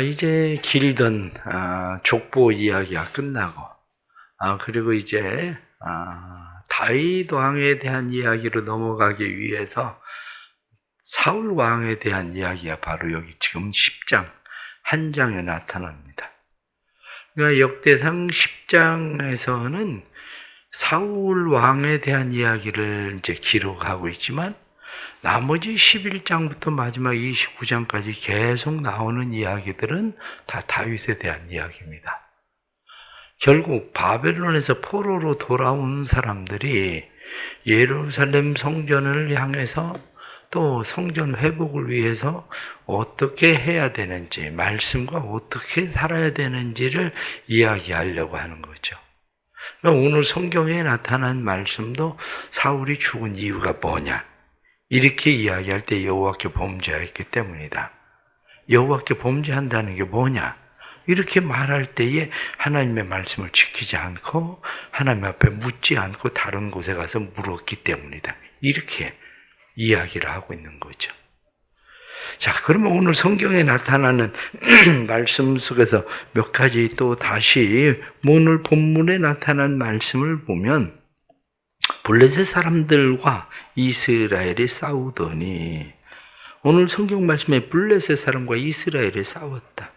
이제 길던 족보 이야기가 끝나고 그리고 이제 다윗 왕에 대한 이야기로 넘어가기 위해서 사울 왕에 대한 이야기가 바로 여기 지금 10장 한 장에 나타납니다. 그러니까 역대상 10장에서는 사울 왕에 대한 이야기를 이제 기록하고 있지만 나머지 11장부터 마지막 29장까지 계속 나오는 이야기들은 다 다윗에 대한 이야기입니다. 결국 바벨론에서 포로로 돌아온 사람들이 예루살렘 성전을 향해서 또 성전 회복을 위해서 어떻게 해야 되는지, 말씀과 어떻게 살아야 되는지를 이야기하려고 하는 거죠. 그러니까 오늘 성경에 나타난 말씀도 사울이 죽은 이유가 뭐냐, 이렇게 이야기할 때 여호와께 범죄하였기 때문이다. 여호와께 범죄한다는 게 뭐냐? 이렇게 말할 때에 하나님의 말씀을 지키지 않고 하나님 앞에 묻지 않고 다른 곳에 가서 물었기 때문이다. 이렇게 이야기를 하고 있는 거죠. 자, 그러면 오늘 성경에 나타나는 말씀 속에서 몇 가지 또 다시 오늘 본문에 나타난 말씀을 보면 블레셋 사람들과 이스라엘이 싸우더니, 오늘 성경 말씀에 블레셋 사람과 이스라엘이 싸웠다.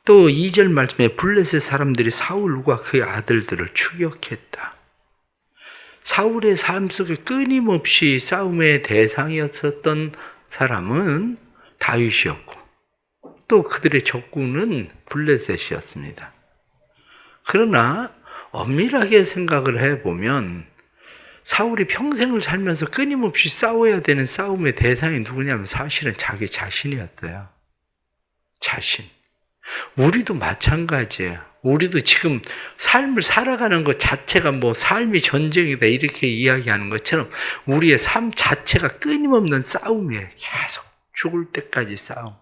또 2절 말씀에 블레셋 사람들이 사울과 그의 아들들을 추격했다. 사울의 삶 속에 끊임없이 싸움의 대상이었었던 사람은 다윗이었고 또 그들의 적군은 블레셋이었습니다. 그러나 엄밀하게 생각을 해보면 사울이 평생을 살면서 끊임없이 싸워야 되는 싸움의 대상이 누구냐면 사실은 자기 자신이었어요. 자신. 우리도 마찬가지예요. 우리도 지금 삶을 살아가는 것 자체가 삶이 전쟁이다 이렇게 이야기하는 것처럼 우리의 삶 자체가 끊임없는 싸움이에요. 계속 죽을 때까지 싸움.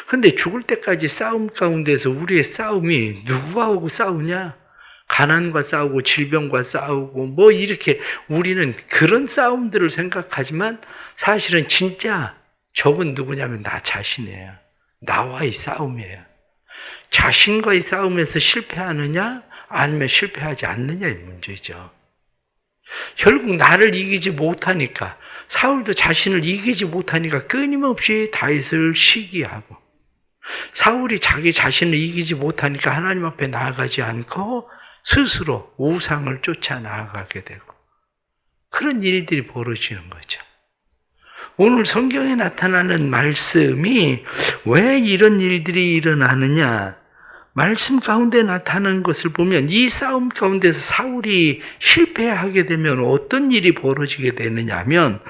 그런데 죽을 때까지 싸움 가운데서 우리의 싸움이 누구하고 싸우냐? 가난과 싸우고 질병과 싸우고 이렇게 우리는 그런 싸움들을 생각하지만 사실은 진짜 적은 누구냐면 나 자신이에요. 나와의 싸움이에요. 자신과의 싸움에서 실패하느냐 아니면 실패하지 않느냐의 문제죠. 결국 나를 이기지 못하니까, 사울도 자신을 이기지 못하니까 끊임없이 다윗을 시기하고, 사울이 자기 자신을 이기지 못하니까 하나님 앞에 나아가지 않고 스스로 우상을 쫓아 나아가게 되고, 그런 일들이 벌어지는 거죠. 오늘 성경에 나타나는 말씀이 왜 이런 일들이 일어나느냐? 말씀 가운데 나타나는 것을 보면 이 싸움 가운데서 사울이 실패하게 되면 어떤 일이 벌어지게 되느냐 하면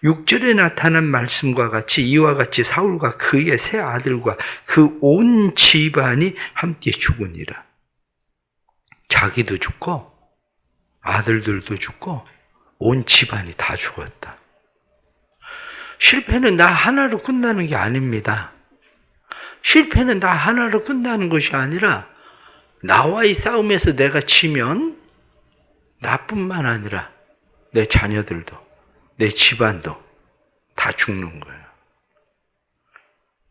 6절에 나타난 말씀과 같이 이와 같이 사울과 그의 세 아들과 그 온 집안이 함께 죽으니라. 자기도 죽고 아들들도 죽고 온 집안이 다 죽었다. 실패는 나 하나로 끝나는 게 아닙니다. 실패는 나 하나로 끝나는 것이 아니라 나와의 싸움에서 내가 지면 나뿐만 아니라 내 자녀들도 내 집안도 다 죽는 거예요.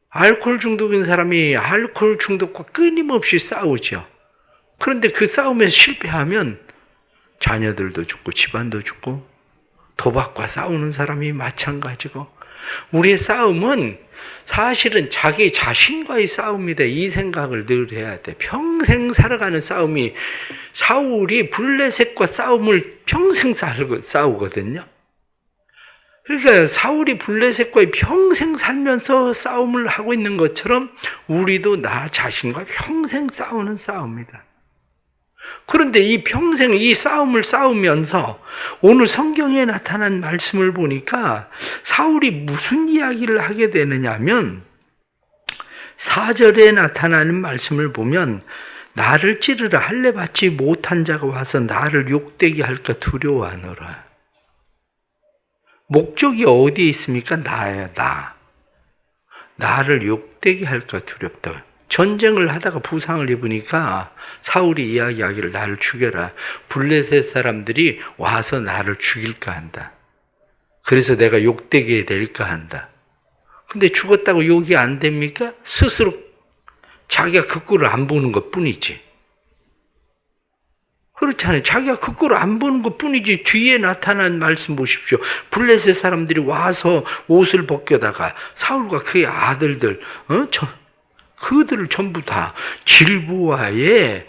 알코올 중독인 사람이 알코올 중독과 끊임없이 싸우죠. 그런데 그 싸움에서 실패하면 자녀들도 죽고 집안도 죽고, 도박과 싸우는 사람이 마찬가지고, 우리의 싸움은 사실은 자기 자신과의 싸움이다. 이 생각을 늘 해야 돼. 평생 살아가는 싸움이, 사울이 블레셋과 싸움을 평생 싸우거든요. 그러니까 사울이 블레셋과 평생 살면서 싸움을 하고 있는 것처럼 우리도 나 자신과 평생 싸우는 싸움이다. 그런데 이 평생 이 싸움을 싸우면서 오늘 성경에 나타난 말씀을 보니까 사울이 무슨 이야기를 하게 되느냐면 4절에 나타나는 말씀을 보면 나를 찌르라 할례 받지 못한 자가 와서 나를 욕되게 할까 두려워하노라. 목적이 어디에 있습니까? 나예요. 나를 욕되게 할까 두렵다. 전쟁을 하다가 부상을 입으니까 사울이 이야기하기를 나를 죽여라. 블레셋 사람들이 와서 나를 죽일까 한다. 그래서 내가 욕되게 될까 한다. 근데 죽었다고 욕이 안 됩니까? 스스로 자기가 그 꼴을 안 보는 것 뿐이지. 그렇잖아요. 자기가 그 꼴을 안 보는 것 뿐이지. 뒤에 나타난 말씀 보십시오. 블레셋 사람들이 와서 옷을 벗겨다가 사울과 그의 아들들, 그들을 전부 다 길보아에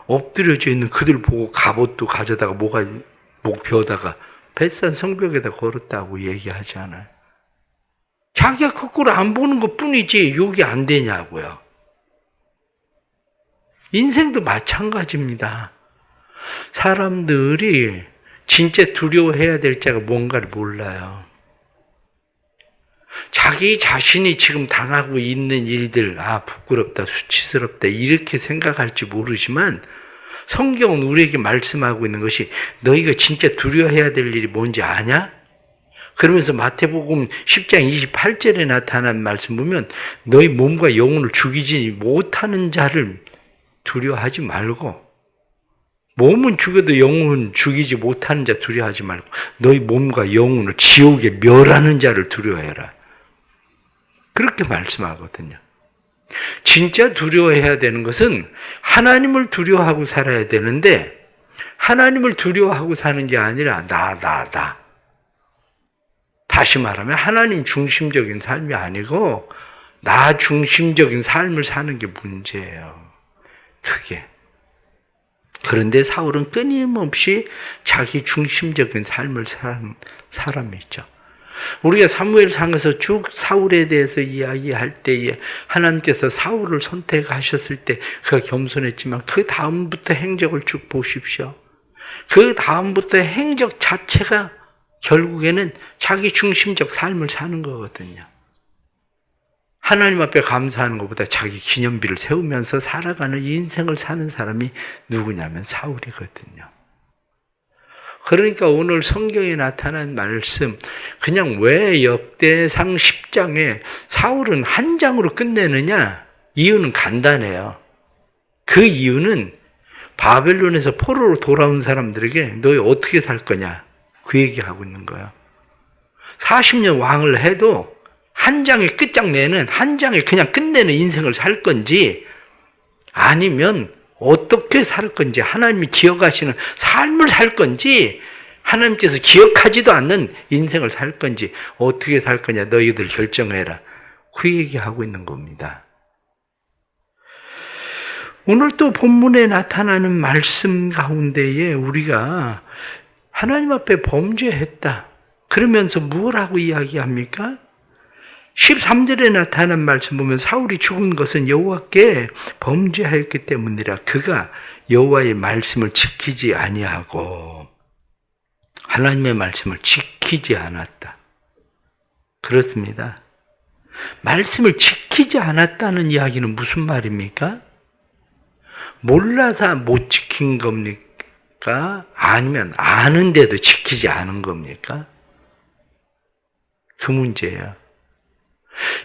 엎드려져 있는 그들 보고 갑옷도 가져다가 목 베어다가 벳산 성벽에다 걸었다고 얘기하지 않아요. 자기가 그 꼴을 안 보는 것 뿐이지 욕이 안 되냐고요. 인생도 마찬가지입니다. 사람들이 진짜 두려워해야 될 자가 뭔가를 몰라요. 자기 자신이 지금 당하고 있는 일들, 부끄럽다, 수치스럽다, 이렇게 생각할지 모르지만 성경은 우리에게 말씀하고 있는 것이 너희가 진짜 두려워해야 될 일이 뭔지 아냐? 그러면서 마태복음 10장 28절에 나타난 말씀 보면 너희 몸과 영혼을 죽이지 못하는 자를 두려워하지 말고, 몸은 죽여도 영혼은 죽이지 못하는 자 두려워하지 말고 너희 몸과 영혼을 지옥에 멸하는 자를 두려워해라. 그렇게 말씀하거든요. 진짜 두려워해야 되는 것은 하나님을 두려워하고 살아야 되는데, 하나님을 두려워하고 사는 게 아니라 나. 다시 말하면 하나님 중심적인 삶이 아니고 나 중심적인 삶을 사는 게 문제예요. 그게. 그런데 사울은 끊임없이 자기 중심적인 삶을 사는 사람이죠. 우리가 사무엘상에서 쭉 사울에 대해서 이야기할 때에 하나님께서 사울을 선택하셨을 때 그가 겸손했지만 그 다음부터 행적을 쭉 보십시오. 그 다음부터 행적 자체가 결국에는 자기 중심적 삶을 사는 거거든요. 하나님 앞에 감사하는 것보다 자기 기념비를 세우면서 살아가는 인생을 사는 사람이 누구냐면 사울이거든요. 그러니까 오늘 성경에 나타난 말씀, 그냥 왜 역대상 10장에 사울은 한 장으로 끝내느냐? 이유는 간단해요. 그 이유는 바벨론에서 포로로 돌아온 사람들에게 너희 어떻게 살 거냐? 그 얘기하고 있는 거예요. 40년 왕을 해도 한 장에 끝장내는, 한 장에 그냥 끝내는 인생을 살 건지, 아니면 어떻게 살 건지, 하나님이 기억하시는 삶을 살 건지, 하나님께서 기억하지도 않는 인생을 살 건지, 어떻게 살 거냐 너희들 결정해라. 그 얘기하고 있는 겁니다. 오늘 또 본문에 나타나는 말씀 가운데에 우리가 하나님 앞에 범죄했다. 그러면서 뭐라고 이야기합니까? 13절에 나타난 말씀 보면 사울이 죽은 것은 여호와께 범죄하였기 때문이라. 그가 여호와의 말씀을 지키지 아니하고 하나님의 말씀을 지키지 않았다. 그렇습니다. 말씀을 지키지 않았다는 이야기는 무슨 말입니까? 몰라서 못 지킨 겁니까? 아니면 아는데도 지키지 않은 겁니까? 그 문제예요.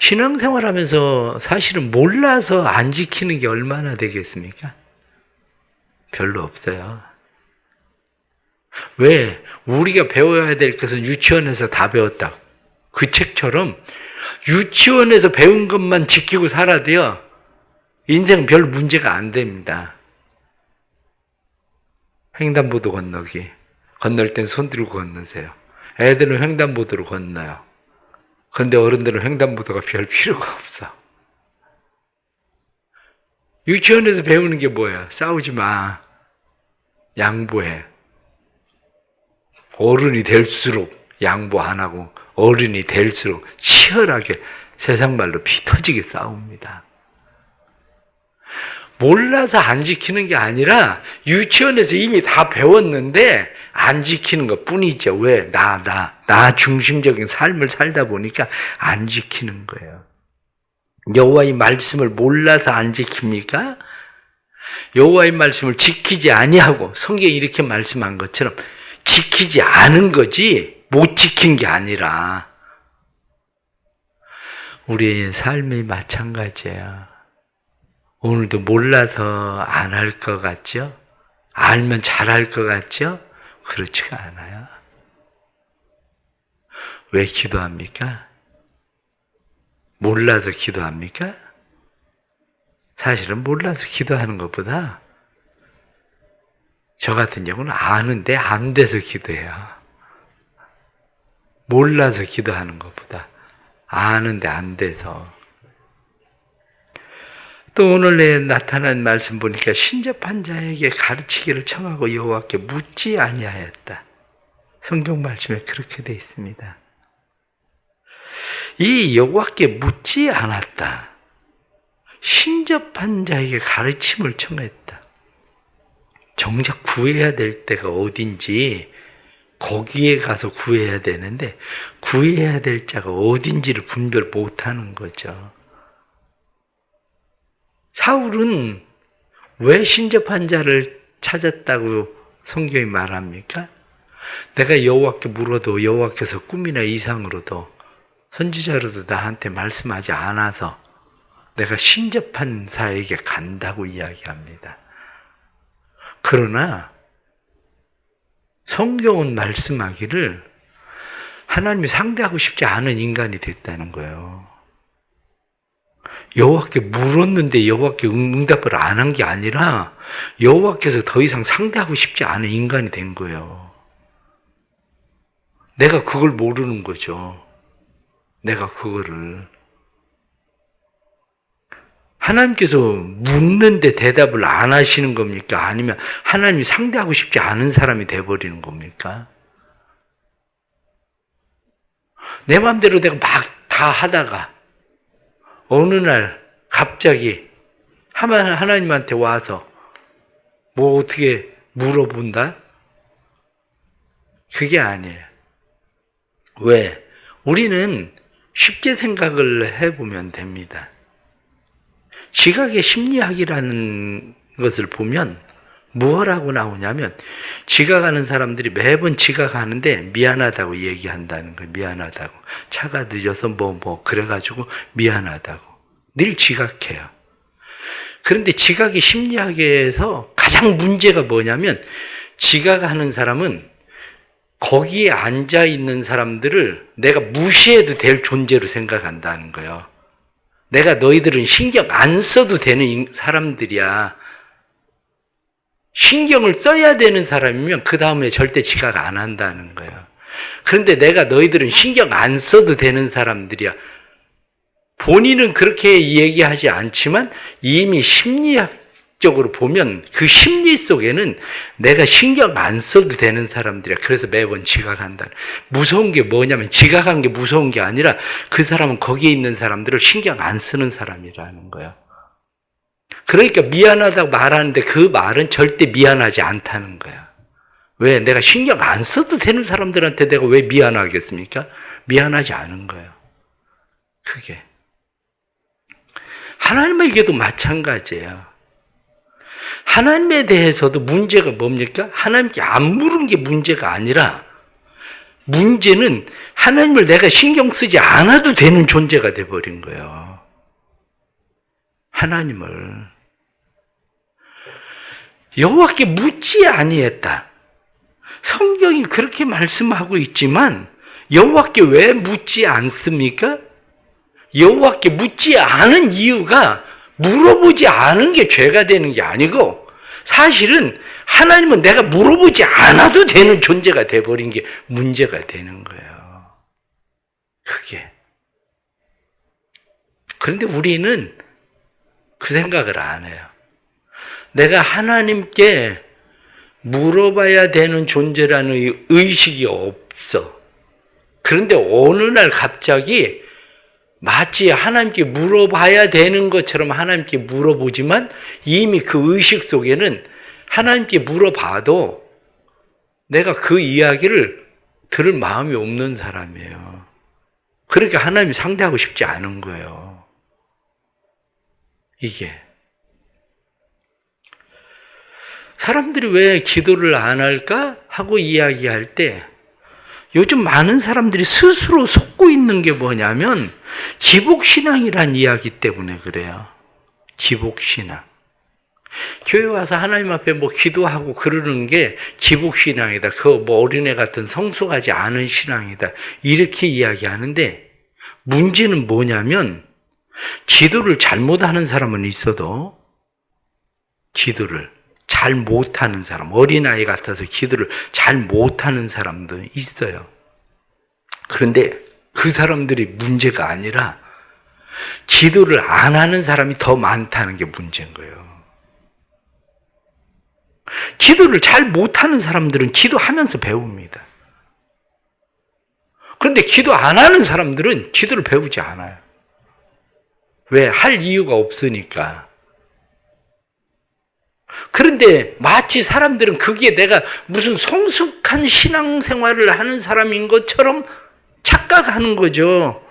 신앙생활 하면서 사실은 몰라서 안 지키는 게 얼마나 되겠습니까? 별로 없어요. 왜? 우리가 배워야 될 것은 유치원에서 다 배웠다. 그 책처럼 유치원에서 배운 것만 지키고 살아도요, 인생은 별 문제가 안 됩니다. 횡단보도 건너기. 건널 땐 손 들고 건너세요. 애들은 횡단보도로 건너요. 그런데 어른들은 횡단보도가 별 필요가 없어. 유치원에서 배우는 게 뭐야? 싸우지 마. 양보해. 어른이 될수록 양보 안 하고 어른이 될수록 치열하게 세상 말로 피 터지게 싸웁니다. 몰라서 안 지키는 게 아니라 유치원에서 이미 다 배웠는데 안 지키는 것 뿐이죠. 왜? 나 중심적인 삶을 살다 보니까 안 지키는 거예요. 여호와의 말씀을 몰라서 안 지킵니까? 여호와의 말씀을 지키지 아니하고 성경이 이렇게 말씀한 것처럼 지키지 않은 거지 못 지킨 게 아니라 우리의 삶이 마찬가지예요. 오늘도 몰라서 안 할 것 같죠? 알면 잘할 것 같죠? 그렇지가 않아요. 왜 기도합니까? 몰라서 기도합니까? 사실은 몰라서 기도하는 것보다 저 같은 경우는 아는데 안 돼서 기도해요. 몰라서 기도하는 것보다 아는데 안 돼서. 또 오늘 나타난 말씀 보니까 신접한 자에게 가르치기를 청하고 여호와께 묻지 아니하였다. 성경 말씀에 그렇게 되어 있습니다. 이 여호와께 묻지 않았다. 신접한 자에게 가르침을 청했다. 정작 구해야 될 때가 어딘지 거기에 가서 구해야 되는데 구해야 될 자가 어딘지를 분별 못하는 거죠. 사울은 왜 신접한 자를 찾았다고 성경이 말합니까? 내가 여호와께 물어도 여호와께서 꿈이나 이상으로도 선지자로도 나한테 말씀하지 않아서 내가 신접한 자에게 간다고 이야기합니다. 그러나 성경은 말씀하기를 하나님이 상대하고 싶지 않은 인간이 됐다는 거예요. 여호와께 물었는데 여호와께 응답을 안 한 게 아니라 여호와께서 더 이상 상대하고 싶지 않은 인간이 된 거예요. 내가 그걸 모르는 거죠. 내가 그거를. 하나님께서 묻는데 대답을 안 하시는 겁니까? 아니면 하나님이 상대하고 싶지 않은 사람이 돼버리는 겁니까? 내 마음대로 내가 막 다 하다가 어느 날 갑자기 하나님한테 와서 뭐 어떻게 물어본다? 그게 아니에요. 왜? 우리는 쉽게 생각을 해보면 됩니다. 지각의 심리학이라는 것을 보면 뭐라고 나오냐면 지각하는 사람들이 매번 지각하는데 미안하다고 얘기한다는 거예요. 미안하다고. 차가 늦어서 그래가지고 미안하다고. 늘 지각해요. 그런데 지각의 심리학에서 가장 문제가 뭐냐면 지각하는 사람은 거기에 앉아 있는 사람들을 내가 무시해도 될 존재로 생각한다는 거예요. 내가 너희들은 신경 안 써도 되는 사람들이야. 신경을 써야 되는 사람이면 그 다음에 절대 지각 안 한다는 거예요. 그런데 내가 너희들은 신경 안 써도 되는 사람들이야. 본인은 그렇게 얘기하지 않지만 이미 심리학적으로 보면 그 심리 속에는 내가 신경 안 써도 되는 사람들이야. 그래서 매번 지각한다. 무서운 게 뭐냐면 지각한 게 무서운 게 아니라 그 사람은 거기에 있는 사람들을 신경 안 쓰는 사람이라는 거예요. 그러니까 미안하다고 말하는데 그 말은 절대 미안하지 않다는 거야. 왜? 내가 신경 안 써도 되는 사람들한테 내가 왜 미안하겠습니까? 미안하지 않은 거예요. 그게. 하나님에게도 마찬가지예요. 하나님에 대해서도 문제가 뭡니까? 하나님께 안 물은 게 문제가 아니라 문제는 하나님을 내가 신경 쓰지 않아도 되는 존재가 돼버린 거예요. 하나님을. 여호와께 묻지 아니했다. 성경이 그렇게 말씀하고 있지만 여호와께 왜 묻지 않습니까? 여호와께 묻지 않은 이유가 물어보지 않은 게 죄가 되는 게 아니고 사실은 하나님은 내가 물어보지 않아도 되는 존재가 돼버린 게 문제가 되는 거예요. 그게. 그런데 우리는 그 생각을 안 해요. 내가 하나님께 물어봐야 되는 존재라는 의식이 없어. 그런데 어느 날 갑자기 마치 하나님께 물어봐야 되는 것처럼 하나님께 물어보지만 이미 그 의식 속에는 하나님께 물어봐도 내가 그 이야기를 들을 마음이 없는 사람이에요. 그러니까 하나님이 상대하고 싶지 않은 거예요. 이게. 사람들이 왜 기도를 안 할까 하고 이야기할 때 요즘 많은 사람들이 스스로 속고 있는 게 뭐냐면 기복신앙이란 이야기 때문에 그래요. 기복신앙. 교회 와서 하나님 앞에 기도하고 그러는 게 기복신앙이다. 그거 어린애 같은 성숙하지 않은 신앙이다. 이렇게 이야기하는데 문제는 뭐냐면 기도를 잘못하는 사람은 있어도 기도를 잘 못하는 사람, 어린아이 같아서 기도를 잘 못하는 사람도 있어요. 그런데 그 사람들이 문제가 아니라 기도를 안 하는 사람이 더 많다는 게 문제인 거예요. 기도를 잘 못하는 사람들은 기도하면서 배웁니다. 그런데 기도 안 하는 사람들은 기도를 배우지 않아요. 왜? 할 이유가 없으니까. 그런데 마치 사람들은 그게 내가 무슨 성숙한 신앙생활을 하는 사람인 것처럼 착각하는 거죠.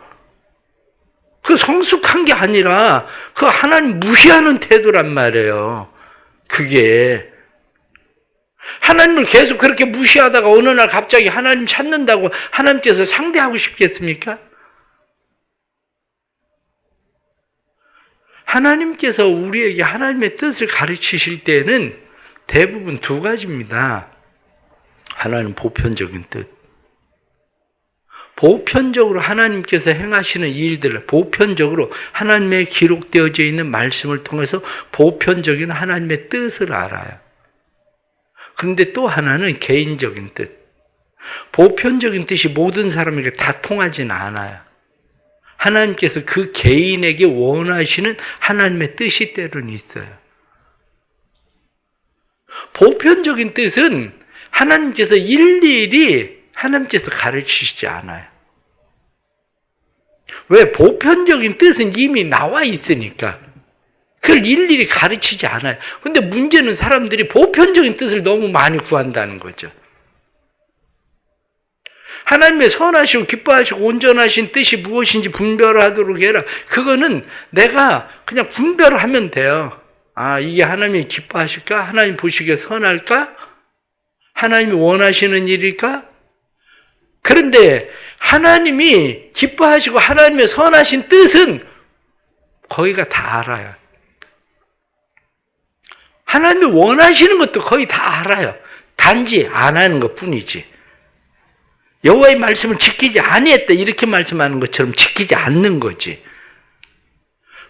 그 성숙한 게 아니라 그 하나님 무시하는 태도란 말이에요. 그게 하나님을 계속 그렇게 무시하다가 어느 날 갑자기 하나님 찾는다고 하나님께서 상대하고 싶겠습니까? 하나님께서 우리에게 하나님의 뜻을 가르치실 때는 대부분 두 가지입니다. 하나는 보편적인 뜻. 보편적으로 하나님께서 행하시는 일들을 보편적으로 하나님의 기록되어져 있는 말씀을 통해서 보편적인 하나님의 뜻을 알아요. 그런데 또 하나는 개인적인 뜻. 보편적인 뜻이 모든 사람에게 다 통하지는 않아요. 하나님께서 그 개인에게 원하시는 하나님의 뜻이 때로는 있어요. 보편적인 뜻은 하나님께서 일일이 하나님께서 가르치시지 않아요. 왜? 보편적인 뜻은 이미 나와 있으니까. 그걸 일일이 가르치지 않아요. 그런데 문제는 사람들이 보편적인 뜻을 너무 많이 구한다는 거죠. 하나님의 선하시고 기뻐하시고 온전하신 뜻이 무엇인지 분별하도록 해라. 그거는 내가 그냥 분별을 하면 돼요. 아, 이게 하나님이 기뻐하실까? 하나님 보시기에 선할까? 하나님이 원하시는 일일까? 그런데 하나님이 기뻐하시고 하나님의 선하신 뜻은 거기가 다 알아요. 하나님이 원하시는 것도 거의 다 알아요. 단지 안 하는 것 뿐이지. 여호와의 말씀을 지키지 아니했다 이렇게 말씀하는 것처럼 지키지 않는 거지.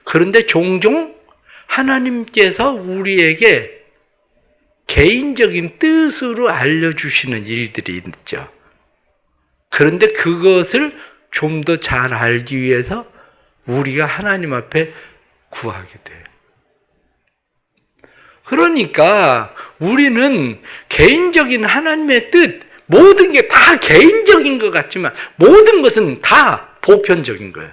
그런데 종종 하나님께서 우리에게 개인적인 뜻으로 알려주시는 일들이 있죠. 그런데 그것을 좀 더 잘 알기 위해서 우리가 하나님 앞에 구하게 돼요. 그러니까 우리는 개인적인 하나님의 뜻, 모든 게 다 개인적인 것 같지만 모든 것은 다 보편적인 거예요.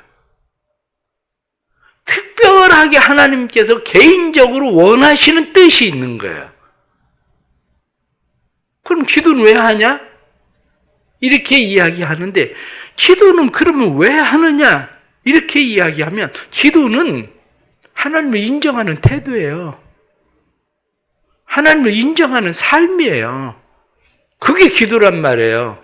특별하게 하나님께서 개인적으로 원하시는 뜻이 있는 거예요. 그럼 기도는 왜 하냐? 이렇게 이야기하는데 기도는 그러면 왜 하느냐? 이렇게 이야기하면 기도는 하나님을 인정하는 태도예요. 하나님을 인정하는 삶이에요. 그게 기도란 말이에요.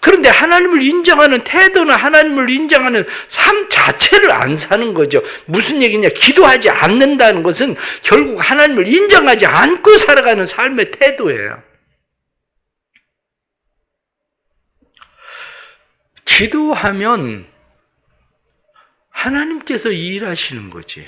그런데 하나님을 인정하는 태도나 하나님을 인정하는 삶 자체를 안 사는 거죠. 무슨 얘기냐? 기도하지 않는다는 것은 결국 하나님을 인정하지 않고 살아가는 삶의 태도예요. 기도하면 하나님께서 일하시는 거지.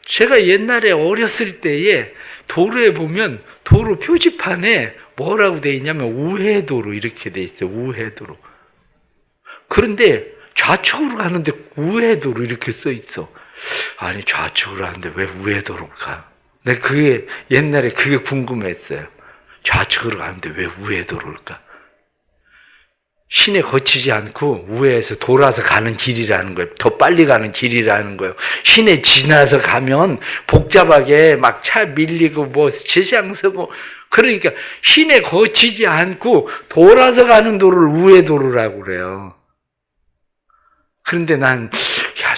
제가 옛날에 어렸을 때에 도로에 보면 도로 표지판에 뭐라고 돼 있냐면 우회도로 이렇게 돼 있어요. 우회도로. 그런데 좌측으로 가는데 우회도로 이렇게 써 있어. 아니 좌측으로 가는데 왜 우회도로일까? 내가 그게 옛날에 그게 궁금했어요. 좌측으로 가는데 왜 우회도로일까? 시내 거치지 않고 우회해서 돌아서 가는 길이라는 거예요. 더 빨리 가는 길이라는 거예요. 시내 지나서 가면 복잡하게 막 차 밀리고 뭐 지장 서고 그러니까 시내 거치지 않고 돌아서 가는 도로를 우회도로라고 그래요. 그런데 난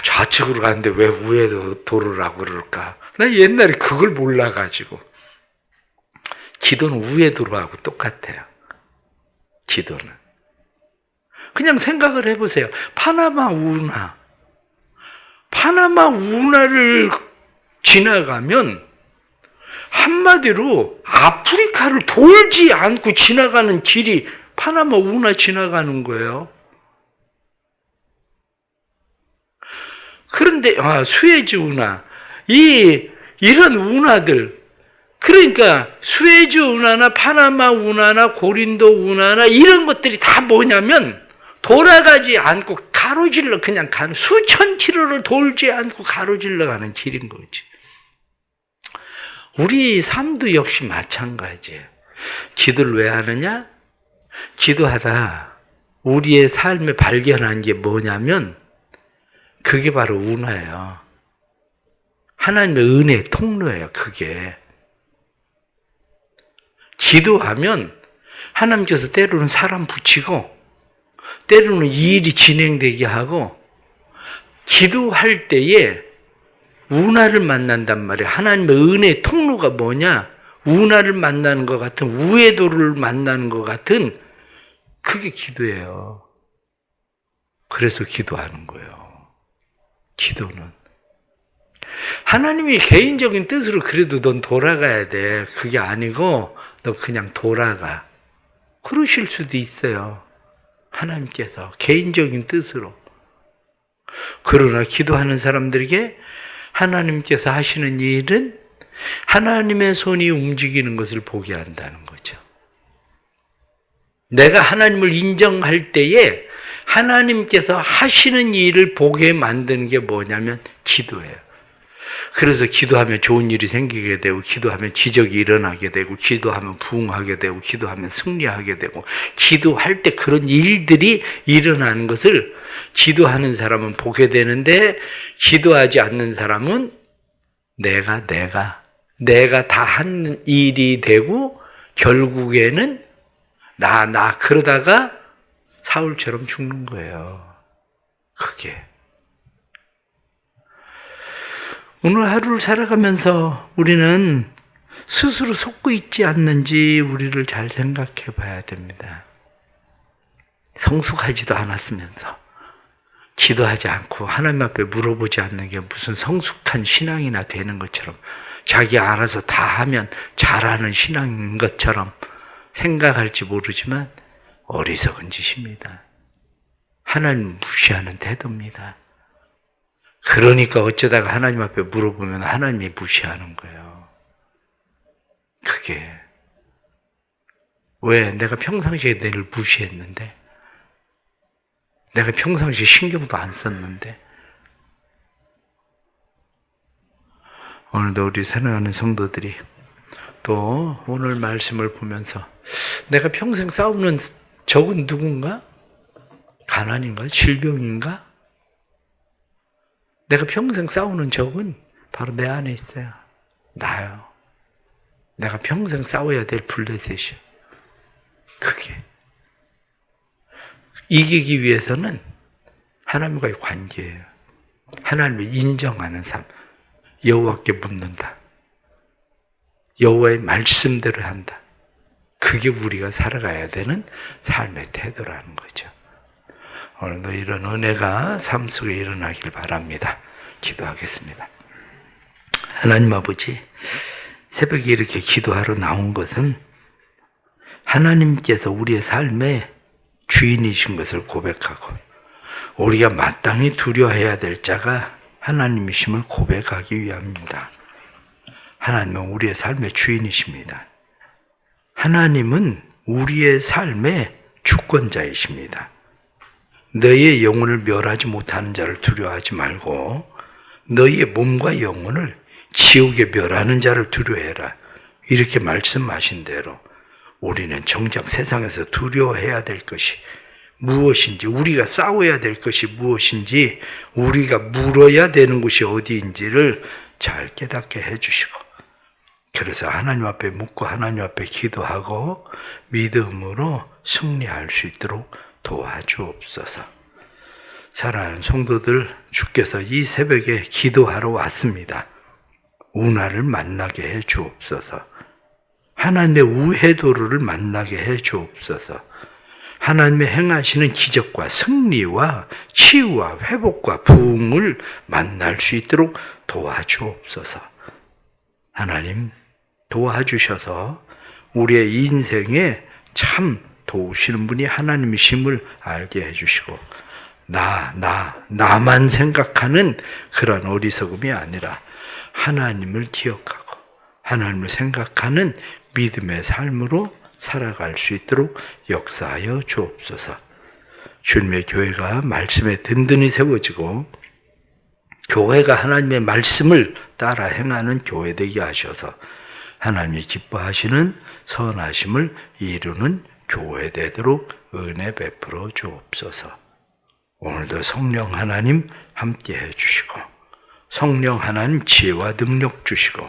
좌측으로 가는데 왜 우회도로라고 그럴까? 나 옛날에 그걸 몰라가지고. 기도는 우회도로하고 똑같아요. 기도는. 그냥 생각을 해보세요. 파나마 운하를 지나가면 한마디로 아프리카를 돌지 않고 지나가는 길이 파나마 운하 지나가는 거예요. 그런데 수에즈 운하, 이런 운하들, 그러니까 수에즈 운하나 파나마 운하나 고린도 운하나 이런 것들이 다 뭐냐면 돌아가지 않고 가로질러 그냥 가는, 수천 킬로를 돌지 않고 가로질러 가는 길인 거지. 우리 삶도 역시 마찬가지예요. 기도를 왜 하느냐? 기도하다 우리의 삶에 발견한 게 뭐냐면 그게 바로 운하예요. 하나님의 은혜의 통로예요. 그게. 기도하면 하나님께서 때로는 사람 붙이고 때로는 일이 진행되게 하고, 기도할 때에 운하를 만난단 말이에요. 하나님의 은혜의 통로가 뭐냐? 운하를 만나는 것 같은, 우회도를 만나는 것 같은, 그게 기도예요. 그래서 기도하는 거예요. 기도는. 하나님이 개인적인 뜻으로 그래도 넌 돌아가야 돼. 그게 아니고 너 그냥 돌아가. 그러실 수도 있어요. 하나님께서 개인적인 뜻으로. 그러나 기도하는 사람들에게 하나님께서 하시는 일은 하나님의 손이 움직이는 것을 보게 한다는 거죠. 내가 하나님을 인정할 때에 하나님께서 하시는 일을 보게 만드는 게 뭐냐면 기도예요. 그래서 기도하면 좋은 일이 생기게 되고, 기도하면 기적이 일어나게 되고, 기도하면 부흥하게 되고, 기도하면 승리하게 되고, 기도할 때 그런 일들이 일어나는 것을 기도하는 사람은 보게 되는데, 기도하지 않는 사람은 내가 다 한 일이 되고, 결국에는 그러다가 사울처럼 죽는 거예요. 그게. 오늘 하루를 살아가면서 우리는 스스로 속고 있지 않는지 우리를 잘 생각해 봐야 됩니다. 성숙하지도 않았으면서 기도하지 않고 하나님 앞에 물어보지 않는 게 무슨 성숙한 신앙이나 되는 것처럼, 자기 알아서 다 하면 잘하는 신앙인 것처럼 생각할지 모르지만 어리석은 짓입니다. 하나님 무시하는 태도입니다. 그러니까 어쩌다가 하나님 앞에 물어보면 하나님이 무시하는 거예요. 그게. 왜? 내가 평상시에 너를 무시했는데, 내가 평상시에 신경도 안 썼는데. 오늘도 우리 사랑하는 성도들이 또 오늘 말씀을 보면서 내가 평생 싸우는 적은 누군가? 가난인가? 질병인가? 내가 평생 싸우는 적은 바로 내 안에 있어요. 나요. 내가 평생 싸워야 될 블레셋이요. 그게. 이기기 위해서는 하나님과의 관계예요. 하나님을 인정하는 삶. 여호와께 묻는다. 여호와의 말씀대로 한다. 그게 우리가 살아가야 되는 삶의 태도라는 거죠. 오늘도 이런 은혜가 삶 속에 일어나길 바랍니다. 기도하겠습니다. 하나님 아버지, 새벽에 이렇게 기도하러 나온 것은 하나님께서 우리의 삶의 주인이신 것을 고백하고, 우리가 마땅히 두려워해야 될 자가 하나님이심을 고백하기 위함입니다. 하나님은 우리의 삶의 주인이십니다. 하나님은 우리의 삶의 주권자이십니다. 너희의 영혼을 멸하지 못하는 자를 두려워하지 말고 너희의 몸과 영혼을 지옥에 멸하는 자를 두려워해라. 이렇게 말씀하신 대로 우리는 정작 세상에서 두려워해야 될 것이 무엇인지, 우리가 싸워야 될 것이 무엇인지, 우리가 물어야 되는 곳이 어디인지를 잘 깨닫게 해주시고, 그래서 하나님 앞에 묻고 하나님 앞에 기도하고 믿음으로 승리할 수 있도록 도와주옵소서. 사랑하는 성도들, 주께서 이 새벽에 기도하러 왔습니다. 운하를 만나게 해 주옵소서. 하나님의 우회도를 만나게 해 주옵소서. 하나님의 행하시는 기적과 승리와 치유와 회복과 부흥을 만날 수 있도록 도와주옵소서. 하나님 도와주셔서 우리의 인생에 참 도우시는 분이 하나님이심을 알게 해주시고 나만 생각하는 그런 어리석음이 아니라 하나님을 기억하고 하나님을 생각하는 믿음의 삶으로 살아갈 수 있도록 역사하여 주옵소서. 주님의 교회가 말씀에 든든히 세워지고 교회가 하나님의 말씀을 따라 행하는 교회 되게 하셔서 하나님이 기뻐하시는 선하심을 이루는 교회 되도록 은혜 베풀어 주옵소서. 오늘도 성령 하나님 함께 해주시고 성령 하나님 지혜와 능력 주시고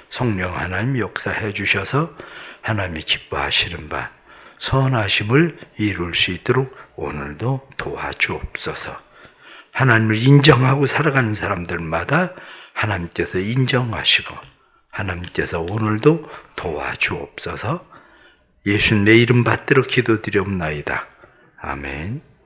성령 하나님 역사해 주셔서 하나님이 기뻐하시는 바 선하심을 이룰 수 있도록 오늘도 도와주옵소서. 하나님을 인정하고 살아가는 사람들마다 하나님께서 인정하시고 하나님께서 오늘도 도와주옵소서. 예수님의 이름 받들어 기도드리옵나이다. 아멘.